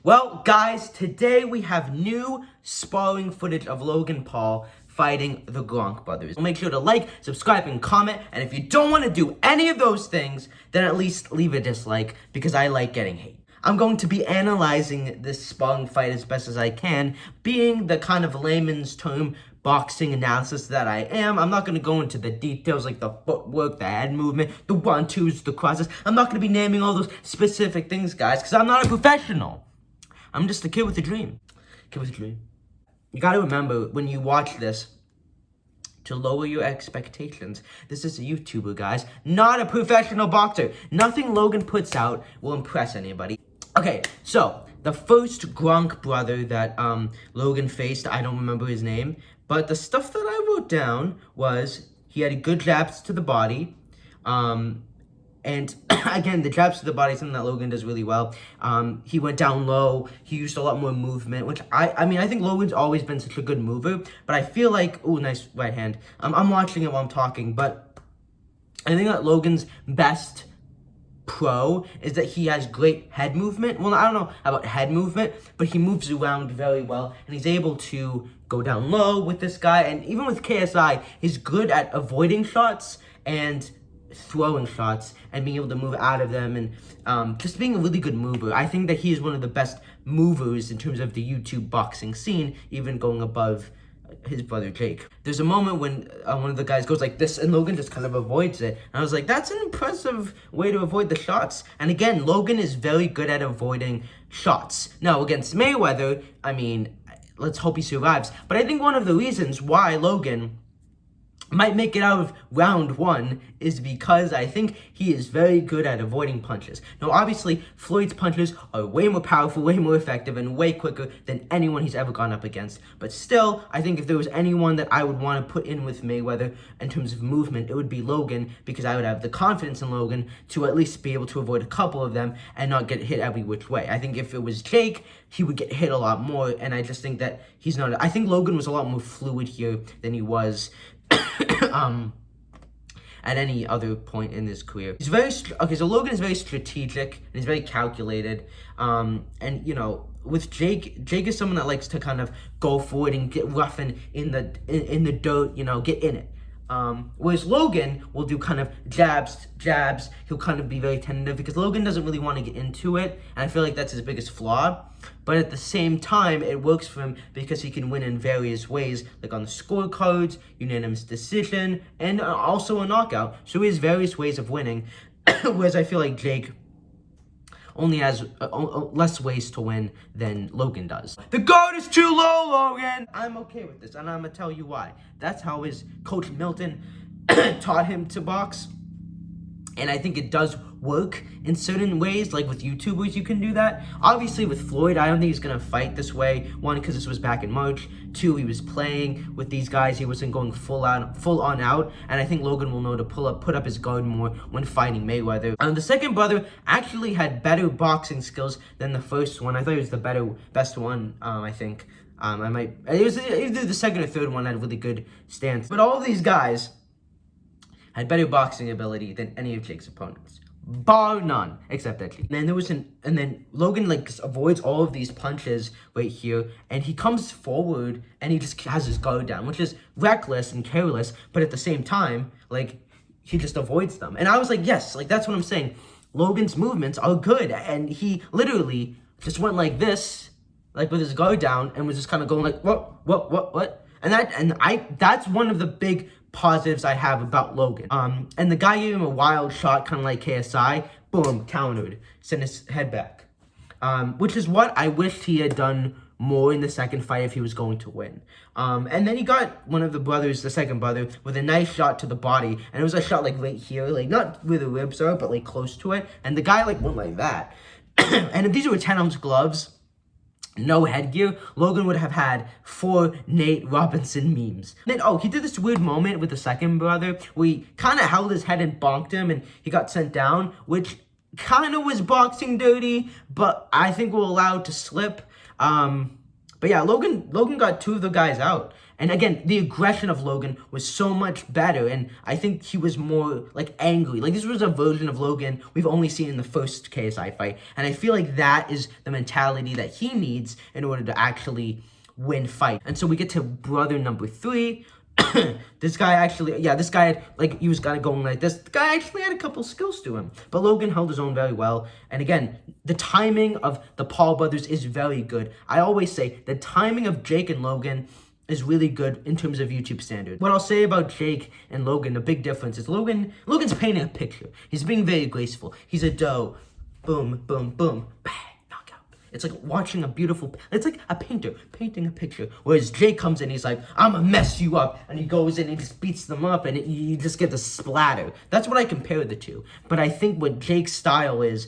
Well, guys, today we have new sparring footage of Logan Paul fighting the Gronk Brothers. Make sure to like, subscribe, and comment. And if you don't want to do any of those things, then at least leave a dislike, because I like getting hate. I'm going to be analyzing this sparring fight as best as I can, being the kind of layman's term boxing analysis that I am. I'm not going to go into the details like the footwork, the head movement, the 1-2s, the crosses. I'm not going to be naming all those specific things, guys, because I'm not a professional. I'm just a kid with a dream. Kid with a dream. You gotta remember, when you watch this, to lower your expectations. This is a YouTuber, guys, not a professional boxer. Nothing Logan puts out will impress anybody. Okay, so, the first Gronk brother that Logan faced, I don't remember his name, but the stuff that I wrote down was, he had good jabs to the body, and again, the jabs to the body is something that Logan does really well. He went down low. He used a lot more movement, which I mean, I think Logan's always been such a good mover, but I feel like, ooh, nice right hand. I'm watching it while I'm talking, but I think that Logan's best pro is that he has great head movement. Well, I don't know about head movement, but he moves around very well, and he's able to go down low with this guy, and even with KSI, he's good at avoiding shots and throwing shots and being able to move out of them, and just being a really good mover. I think that he is one of the best movers in terms of the YouTube boxing scene, even going above his brother Jake. There's a moment when one of the guys goes like this, and Logan just kind of avoids it. And I was like, that's an impressive way to avoid the shots. And again, Logan is very good at avoiding shots. Now, against Mayweather, I mean, let's hope he survives. But I think one of the reasons why Logan might make it out of round one is because I think he is very good at avoiding punches. Now, obviously, Floyd's punches are way more powerful, way more effective, and way quicker than anyone he's ever gone up against. But still, I think if there was anyone that I would want to put in with Mayweather in terms of movement, it would be Logan, because I would have the confidence in Logan to at least be able to avoid a couple of them and not get hit every which way. I think if it was Jake, he would get hit a lot more, and I just think that he's not. I think Logan was a lot more fluid here than he was at any other point in his career. He's very so Logan is very strategic and he's very calculated. And you know, with Jake is someone that likes to kind of go forward and get rough in the dirt, you know, get in it. Whereas Logan will do kind of jabs. He'll kind of be very tentative, because Logan doesn't really want to get into it, and I feel like that's his biggest flaw. But at the same time, it works for him because he can win in various ways, like on the scorecards, unanimous decision, and also a knockout. So he has various ways of winning, whereas I feel like Jake only has less ways to win than Logan does. The guard is too low, Logan! I'm okay with this, and I'm gonna tell you why. That's how his coach Milton taught him to box, and I think it does work in certain ways. Like with YouTubers, you can do that. Obviously with Floyd, I don't think he's gonna fight this way. One, because this was back in March. Two, he was playing with these guys. He wasn't going full on out. And I think Logan will know to put up his guard more when fighting Mayweather. The second brother actually had better boxing skills than the first one. I thought he was the best one. I think it was either the second or third one had a really good stance. But all of these guys had better boxing ability than any of Jake's opponents, bar none, except that Jake. And then Logan like avoids all of these punches right here, and he comes forward and he just has his guard down, which is reckless and careless, but at the same time, like, he just avoids them. And I was like, yes, like, that's what I'm saying. Logan's movements are good, and he literally just went like this, like with his guard down, and was just kind of going like, what? And that's one of the big positives I have about Logan. And the guy gave him a wild shot, kind of like KSI. Boom, countered, sent his head back. Which is what I wished he had done more in the second fight if he was going to win. And then he got one of the brothers, the second brother, with a nice shot to the body, and it was a shot like right here, like not where the ribs are, but like close to it. And the guy like went like that. And if these were 10-ounce gloves, no headgear, Logan would have had 4 Nate Robinson memes. And then, he did this weird moment with the second brother where he kind of held his head and bonked him, and he got sent down, which kind of was boxing dirty, but I think we're allowed to slip. But yeah, Logan got 2 of the guys out. And again, the aggression of Logan was so much better, and I think he was more, like, angry. Like, this was a version of Logan we've only seen in the first KSI fight, and I feel like that is the mentality that he needs in order to actually win fight. And so we get to brother number 3. This guy actually, this guy had, like, he was kind of going like this. The guy actually had a couple skills to him, but Logan held his own very well. And again, the timing of the Paul brothers is very good. I always say the timing of Jake and Logan is really good in terms of YouTube standards. What I'll say about Jake and Logan, the big difference is Logan's painting a picture. He's being very graceful. He's a doe. Boom, boom, boom, bang, knockout. It's like watching a beautiful, it's like a painter painting a picture. Whereas Jake comes in, he's like, I'm gonna mess you up. And he goes in and just beats them up, and you just get the splatter. That's what I compare the two. But I think what Jake's style is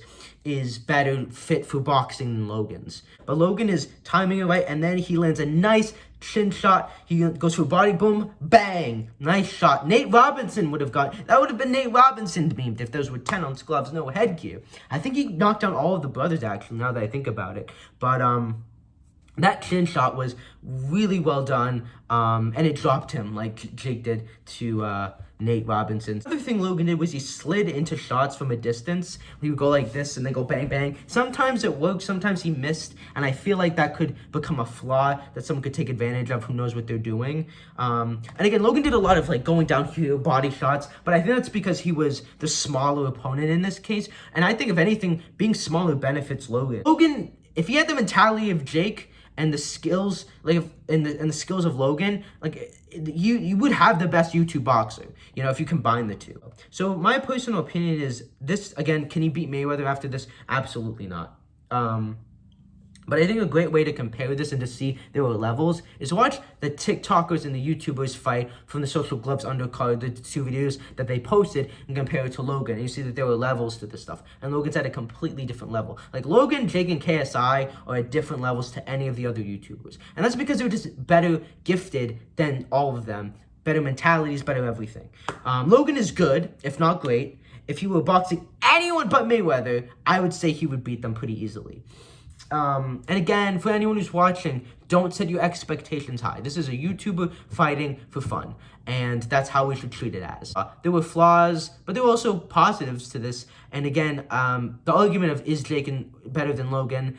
better fit for boxing than Logan's. But Logan is timing it right, and then he lands a nice chin shot. He goes for a body, boom, bang. Nice shot. Nate Robinson would have that would have been Nate Robinson memed if those were 10-ounce gloves, no headgear. I think he knocked down all of the brothers, actually, now that I think about it. But, that chin shot was really well done, and it dropped him like Jake did to Nate Robinson. The other thing Logan did was he slid into shots from a distance. He would go like this and then go bang, bang. Sometimes it worked, sometimes he missed, and I feel like that could become a flaw that someone could take advantage of who knows what they're doing. And again, Logan did a lot of like going down here, body shots, but I think that's because he was the smaller opponent in this case, and I think if anything, being smaller benefits Logan. Logan, if he had the mentality of Jake, and the skills, like, and the skills of Logan, like, you would have the best YouTube boxer, you know, if you combine the two. So my personal opinion is this, again, can he beat Mayweather after this? Absolutely not. But I think a great way to compare this and to see there were levels is watch the TikTokers and the YouTubers fight from the Social Gloves undercard, the 2 videos that they posted, and compare it to Logan. And you see that there were levels to this stuff. And Logan's at a completely different level. Like Logan, Jake, and KSI are at different levels to any of the other YouTubers. And that's because they're just better gifted than all of them. Better mentalities, better everything. Logan is good, if not great. If he were boxing anyone but Mayweather, I would say he would beat them pretty easily. And again, for anyone who's watching, don't set your expectations high. This is a YouTuber fighting for fun, and that's how we should treat it as. There were flaws, but there were also positives to this. And again, the argument of is Jake better than Logan,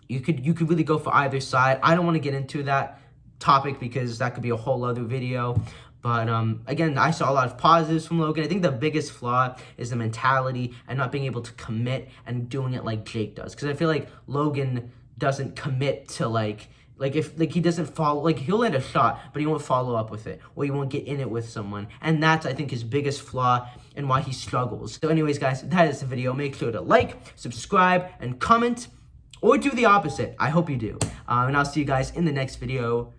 you could really go for either side. I don't want to get into that topic because that could be a whole other video. But again, I saw a lot of positives from Logan. I think the biggest flaw is the mentality and not being able to commit and doing it like Jake does. Because I feel like Logan doesn't commit to like if he doesn't follow, like he'll land a shot, but he won't follow up with it, or he won't get in it with someone. And that's, I think, his biggest flaw and why he struggles. So anyways, guys, that is the video. Make sure to like, subscribe, and comment, or do the opposite. I hope you do. And I'll see you guys in the next video.